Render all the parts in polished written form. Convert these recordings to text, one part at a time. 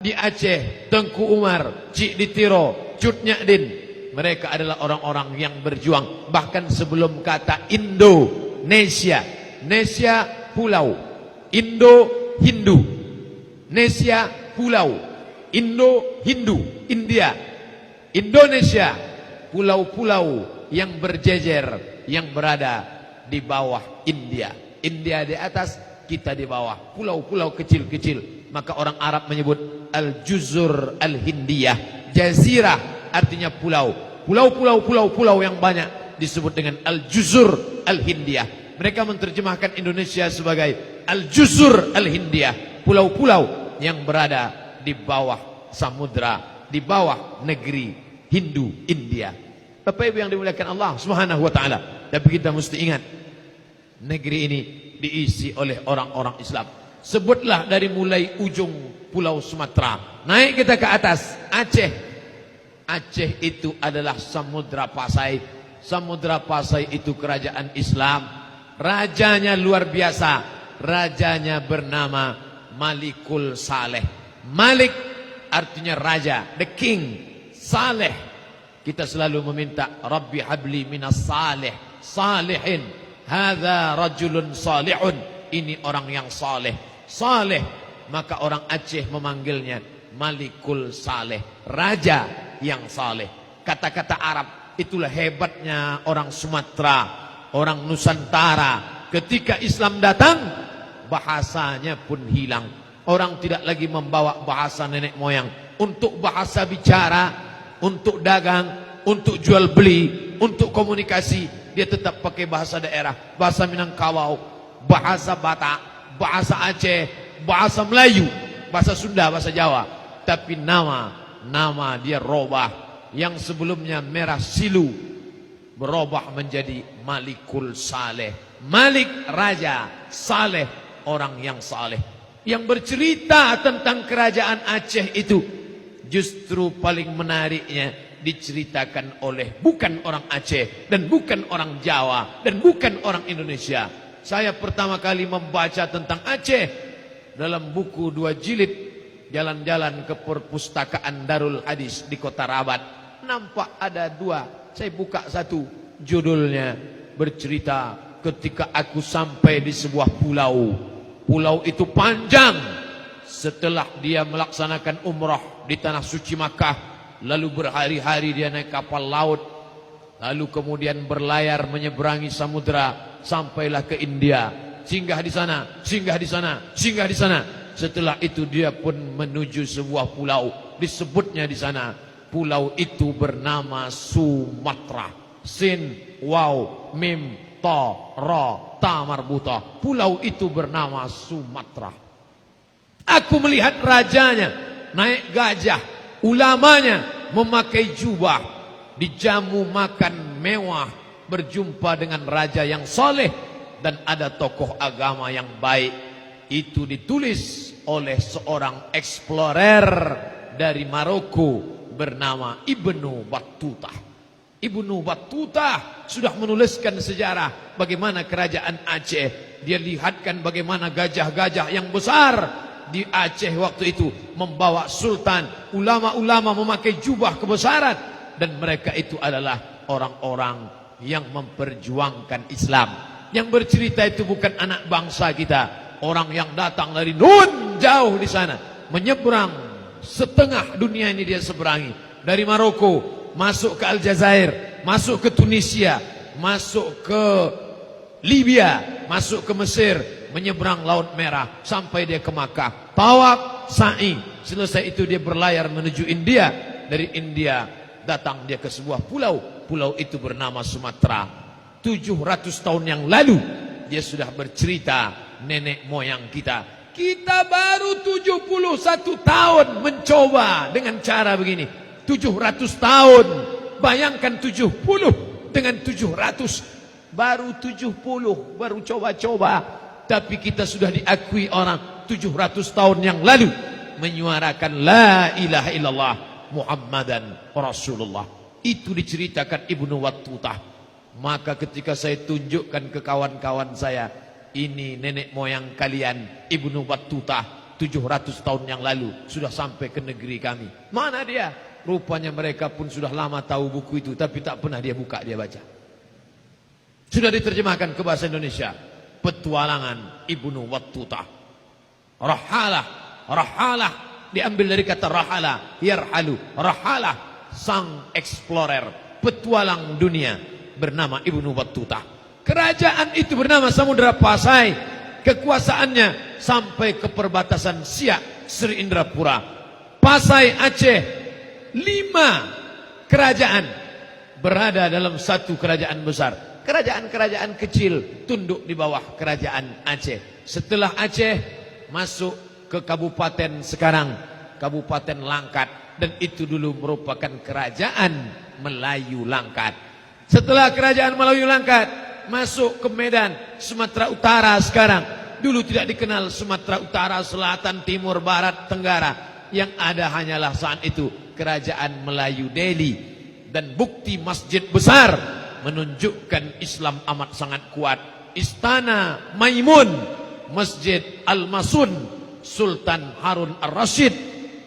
di Aceh, Tengku Umar, Cik Ditiro, Cut Nyadin. Mereka adalah orang-orang yang berjuang. Bahkan sebelum kata Indonesia. Nesia pulau. Indo-Hindu. Nesia pulau. Indo-Hindu. India. Indonesia. Pulau-pulau yang berjejer, yang berada di bawah India. India di atas, kita di bawah. Pulau-pulau kecil-kecil. Maka orang Arab menyebut Al-Juzur Al-Hindiyah. Jazirah artinya pulau. Pulau-pulau yang banyak disebut dengan Al-Juzur Al-Hindiyah. Mereka menerjemahkan Indonesia sebagai Al-Juzur Al-Hindiyah. Pulau-pulau yang berada di bawah samudra, di bawah negeri Hindu India. Bapak Ibu yang dimuliakan Allah Subhanahu wa taala. Tapi kita mesti ingat, negeri ini diisi oleh orang-orang Islam. Sebutlah dari mulai ujung Pulau Sumatera, naik kita ke atas Aceh. Aceh itu adalah Samudra Pasai. Samudra Pasai itu kerajaan Islam. Rajanya luar biasa. Rajanya bernama Malikul Saleh. Malik artinya raja, the king. Saleh, kita selalu meminta Rabbi habli minas salih, salihin. Hadza rajulun salihun. Ini orang yang saleh. Saleh, maka orang Aceh memanggilnya Malikul Saleh, raja yang saleh. Kata-kata Arab, itulah hebatnya orang Sumatera, orang Nusantara. Ketika Islam datang, bahasanya pun hilang. Orang tidak lagi membawa bahasa nenek moyang untuk bahasa bicara, untuk dagang, untuk jual beli, untuk komunikasi. Dia tetap pakai bahasa daerah, bahasa Minangkabau, bahasa Batak, bahasa Aceh, bahasa Melayu, bahasa Sunda, bahasa Jawa. Tapi nama dia robah. Yang sebelumnya Merah Silu berubah menjadi Malikul Saleh. Malik raja, Saleh orang yang saleh. Yang bercerita tentang kerajaan Aceh itu justru paling menariknya diceritakan oleh bukan orang Aceh dan bukan orang Jawa dan bukan orang Indonesia. Saya pertama kali membaca tentang Aceh dalam buku 2 jilid, jalan-jalan ke perpustakaan Darul Hadis di Kota Rabat. Nampak ada 2. Saya buka satu, judulnya bercerita ketika aku sampai di sebuah pulau. Pulau itu panjang. Setelah dia melaksanakan umrah di tanah suci Makkah, lalu berhari-hari dia naik kapal laut, lalu kemudian berlayar menyeberangi samudra sampailah ke India. Singgah di sana, singgah di sana, singgah di sana. Setelah itu dia pun menuju sebuah pulau. Disebutnya di sana, pulau itu bernama Sumatra. Sin, waw, mim, ta, ra, ta marbuta. Pulau itu bernama Sumatra. Aku melihat rajanya naik gajah, ulamanya memakai jubah, dijamu makan mewah, berjumpa dengan raja yang soleh, dan ada tokoh agama yang baik. Itu ditulis oleh seorang explorer dari Maroko bernama Ibnu Battuta. Ibnu Battuta sudah menuliskan sejarah bagaimana kerajaan Aceh. Dia lihatkan bagaimana gajah-gajah yang besar di Aceh waktu itu membawa sultan, ulama-ulama memakai jubah kebesaran, dan mereka itu adalah orang-orang yang memperjuangkan Islam. Yang bercerita itu bukan anak bangsa kita, orang yang datang dari nun jauh di sana, menyeberang setengah dunia ini dia seberangi. Dari Maroko masuk ke Aljazair, masuk ke Tunisia, masuk ke Libya, masuk ke Mesir, menyeberang Laut Merah sampai dia ke Makkah. Tawaf, sa'i. Selesai itu dia berlayar menuju India. Dari India datang dia ke sebuah pulau. Pulau itu bernama Sumatera. 700 tahun yang lalu dia sudah bercerita nenek moyang kita. Kita baru 71 tahun mencoba dengan cara begini. 700 tahun. Bayangkan 70 dengan 700. Baru 70, baru coba-coba. Tapi kita sudah diakui orang 700 tahun yang lalu menyuarakan la ilaha illallah Muhammadan Rasulullah. Itu diceritakan Ibnu Battuta. Maka ketika saya tunjukkan ke kawan-kawan saya, ini nenek moyang kalian Ibnu Battuta, 700 tahun yang lalu sudah sampai ke negeri kami. Mana dia? Rupanya mereka pun sudah lama tahu buku itu, tapi tak pernah dia buka, dia baca. Sudah diterjemahkan ke bahasa Indonesia. Petualangan Ibnu Battuta. Rahalah, rahalah diambil dari kata rahala, yarhalu. Rahalah, sang explorer, petualang dunia bernama Ibnu Battuta. Kerajaan itu bernama Samudra Pasai. Kekuasaannya sampai ke perbatasan Siak, Sri Indrapura, Pasai, Aceh. 5 kerajaan berada dalam satu kerajaan besar. Kerajaan-kerajaan kecil tunduk di bawah kerajaan Aceh. Setelah Aceh masuk ke kabupaten sekarang, Kabupaten Langkat, dan itu dulu merupakan kerajaan Melayu Langkat. Setelah kerajaan Melayu Langkat masuk ke Medan, Sumatera Utara sekarang. Dulu tidak dikenal Sumatera Utara, Selatan, Timur, Barat, Tenggara. Yang ada hanyalah saat itu kerajaan Melayu Delhi. Dan bukti masjid besar menunjukkan Islam amat sangat kuat. Istana Maimun, Masjid Al-Masun, Sultan Harun Ar-Rasyid,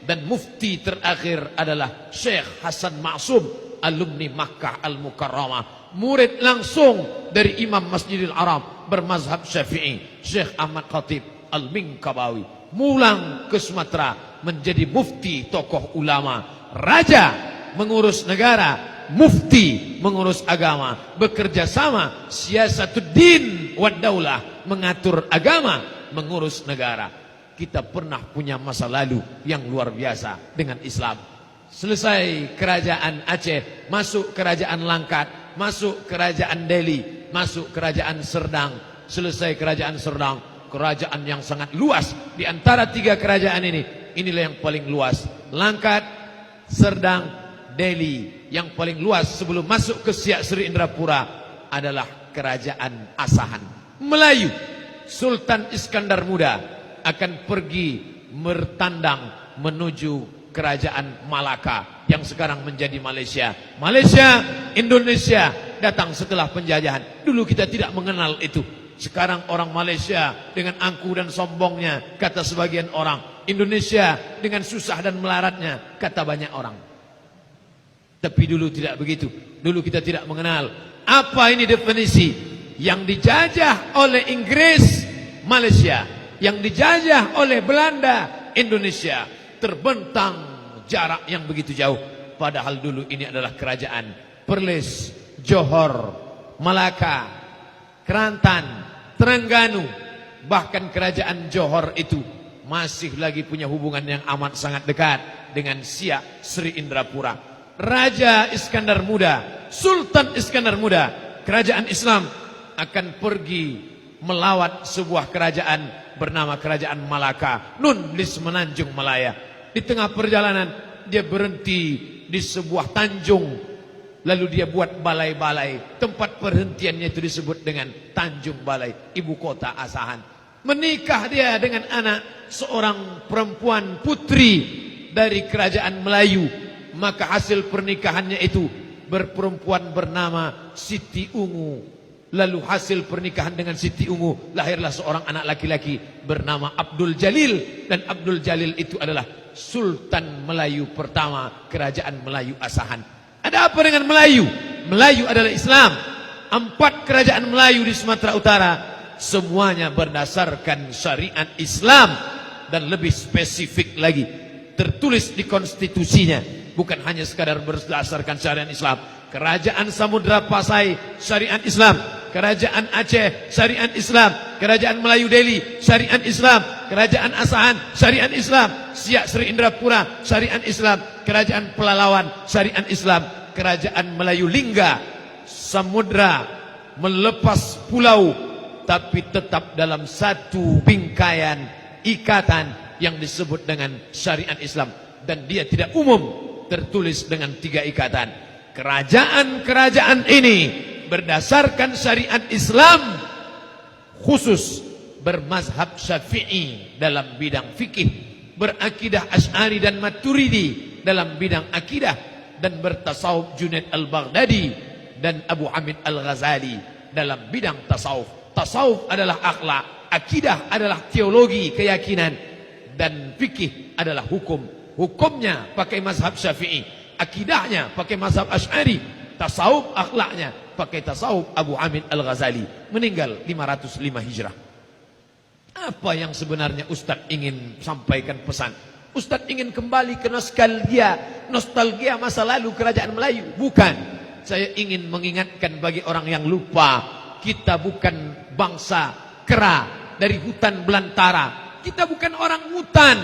dan mufti terakhir adalah Syekh Hasan Ma'sum, alumni Makkah Al-Mukarramah, murid langsung dari Imam Masjidil Haram bermazhab Syafi'i, Syekh Ahmad Khatib Al-Minkabawi, mulang ke Sumatera menjadi mufti, tokoh ulama, raja mengurus negara, mufti mengurus agama, bekerja sama, siyasatuddin wad daulah, mengatur agama, mengurus negara. Kita pernah punya masa lalu yang luar biasa dengan Islam. Selesai kerajaan Aceh, masuk kerajaan Langkat, masuk kerajaan Delhi, masuk kerajaan Serdang. Selesai kerajaan Serdang, kerajaan yang sangat luas. Di antara 3 kerajaan ini, inilah yang paling luas. Langkat, Serdang, Delhi. Yang paling luas sebelum masuk ke Siak Sri Indrapura adalah kerajaan Asahan. Melayu, Sultan Iskandar Muda akan pergi bertandang menuju kerajaan Malaka yang sekarang menjadi Malaysia. Malaysia, Indonesia datang setelah penjajahan. Dulu kita tidak mengenal itu. Sekarang orang Malaysia dengan angkuh dan sombongnya, kata sebagian orang. Indonesia dengan susah dan melaratnya, kata banyak orang. Tapi dulu tidak begitu. Dulu kita tidak mengenal. Apa ini definisi? Yang dijajah oleh Inggris, Malaysia. Yang dijajah oleh Belanda, Indonesia. Terbentang jarak yang begitu jauh. Padahal dulu ini adalah kerajaan Perlis, Johor, Malaka, Kelantan, Terengganu. Bahkan kerajaan Johor itu masih lagi punya hubungan yang amat sangat dekat dengan Siak Sri Indrapura. Raja Iskandar Muda, Sultan Iskandar Muda, kerajaan Islam akan pergi melawat sebuah kerajaan bernama kerajaan Malaka, Nun di Semenanjung Malaya. Di tengah perjalanan dia berhenti di sebuah tanjung, lalu dia buat balai-balai. Tempat perhentiannya itu disebut dengan Tanjung Balai, ibu kota Asahan. Menikah dia dengan anak seorang perempuan putri dari kerajaan Melayu. Maka hasil pernikahannya itu berperempuan bernama Siti Ungu. Lalu hasil pernikahan dengan Siti Ungu lahirlah seorang anak laki-laki bernama Abdul Jalil. Dan Abdul Jalil itu adalah Sultan Melayu pertama kerajaan Melayu Asahan. Ada apa dengan Melayu? Melayu adalah Islam. 4 kerajaan Melayu di Sumatera Utara semuanya berdasarkan syariat Islam. Dan lebih spesifik lagi, tertulis di konstitusinya, bukan hanya sekadar berdasarkan syariat Islam. Kerajaan Samudra Pasai syariat Islam, kerajaan Aceh syariat Islam, kerajaan Melayu Delhi syariat Islam, kerajaan Asahan syariat Islam, Siak Sri Indrapura syariat Islam, kerajaan Pelalawan syariat Islam, kerajaan Melayu Lingga samudra melepas pulau tapi tetap dalam satu bingkaian ikatan yang disebut dengan syariat Islam. Dan dia tidak umum, tertulis dengan 3 ikatan. Kerajaan-kerajaan ini berdasarkan syariat Islam, khusus bermazhab Syafi'i dalam bidang fikih, berakidah Asy'ari dan Maturidi dalam bidang akidah, dan bertasawuf Junaid al-Baghdadi dan Abu Hamid al-Ghazali dalam bidang tasawuf. Tasawuf adalah akhlak, akidah adalah teologi, keyakinan, dan fikih adalah hukum. Hukumnya pakai mazhab Syafi'i, akidahnya pakai mazhab Asy'ari, tasawuf akhlaknya pakai tasawuf Abu Hamid Al-Ghazali, meninggal 505 Hijrah. Apa yang sebenarnya Ustadz ingin sampaikan pesan? Ustadz ingin kembali ke nostalgia masa lalu kerajaan Melayu. Bukan. Saya ingin mengingatkan bagi orang yang lupa, kita bukan bangsa kera dari hutan belantara. Kita bukan orang hutan.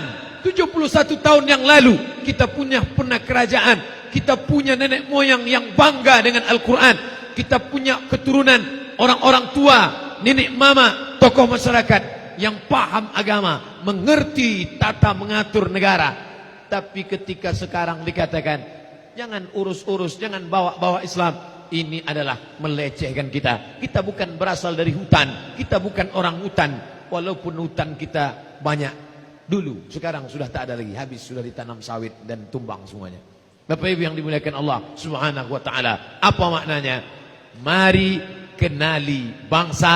71 tahun yang lalu kita pernah kerajaan. Kita punya nenek moyang yang bangga dengan Al-Quran. Kita punya keturunan orang-orang tua, nenek mama, tokoh masyarakat yang paham agama, mengerti tata mengatur negara. Tapi ketika sekarang dikatakan jangan urus-urus, jangan bawa-bawa Islam, ini adalah melecehkan kita. Kita bukan berasal dari hutan, kita bukan orang hutan. Walaupun hutan kita banyak dulu, sekarang sudah tak ada lagi, habis, sudah ditanam sawit dan tumbang semuanya. Bapak Ibu yang dimuliakan Allah Subhanahu wa taala, apa maknanya? Mari kenali bangsa,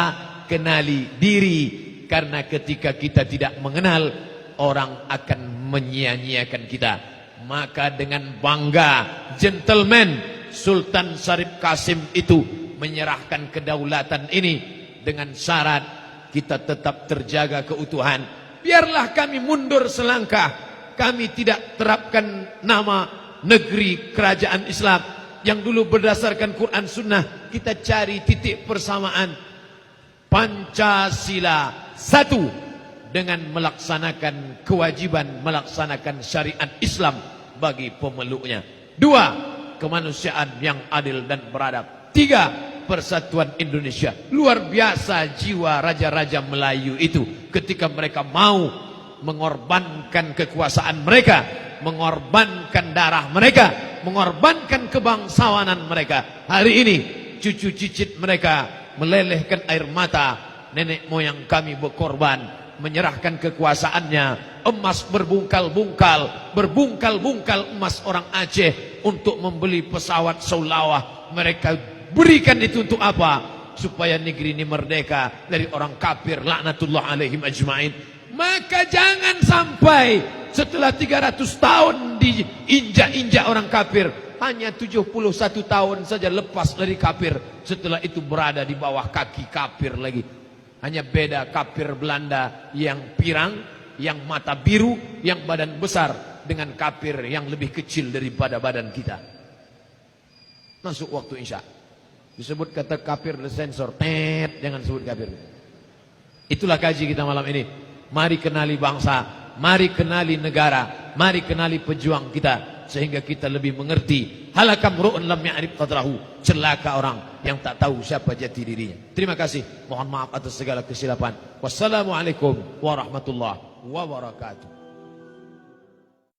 kenali diri. Karena ketika kita tidak mengenal, orang akan menyia-nyiakan kita. Maka dengan bangga, gentleman Sultan Syarif Qasim itu menyerahkan kedaulatan ini dengan syarat kita tetap terjaga keutuhan. Biarlah kami mundur selangkah, kami tidak terapkan nama negeri kerajaan Islam yang dulu berdasarkan Quran Sunnah. Kita cari titik persamaan. Pancasila satu, dengan melaksanakan kewajiban melaksanakan syariat Islam bagi pemeluknya. Dua, kemanusiaan yang adil dan beradab. Tiga, persatuan Indonesia. Luar biasa jiwa raja-raja Melayu itu ketika mereka mau mengorbankan kekuasaan mereka, mengorbankan darah mereka, mengorbankan kebangsawanan mereka. Hari ini cucu cicit mereka melelehkan air mata. Nenek moyang kami berkorban, menyerahkan kekuasaannya. Emas berbungkal-bungkal emas orang Aceh untuk membeli pesawat Saulawah. Mereka berikan itu untuk apa? Supaya negeri ini merdeka dari orang kafir, laknatullah alaihim ajma'in. Maka jangan sampai setelah 300 tahun diinjak-injak orang kafir, hanya 71 tahun saja lepas dari kafir, setelah itu berada di bawah kaki kafir lagi. Hanya beda kafir Belanda yang pirang, yang mata biru, yang badan besar, dengan kafir yang lebih kecil daripada badan kita. Masuk waktu Isya, disebut kata kafir disensor, jangan sebut kafir. Itulah kaji kita malam ini. Mari kenali bangsa, mari kenali negara, mari kenali pejuang kita, sehingga kita lebih mengerti. Halakam ru'un lam ya'rif qadrahu, celaka orang yang tak tahu siapa jati dirinya. Terima kasih, mohon maaf atas segala kesilapan. Wassalamualaikum warahmatullahi wabarakatuh.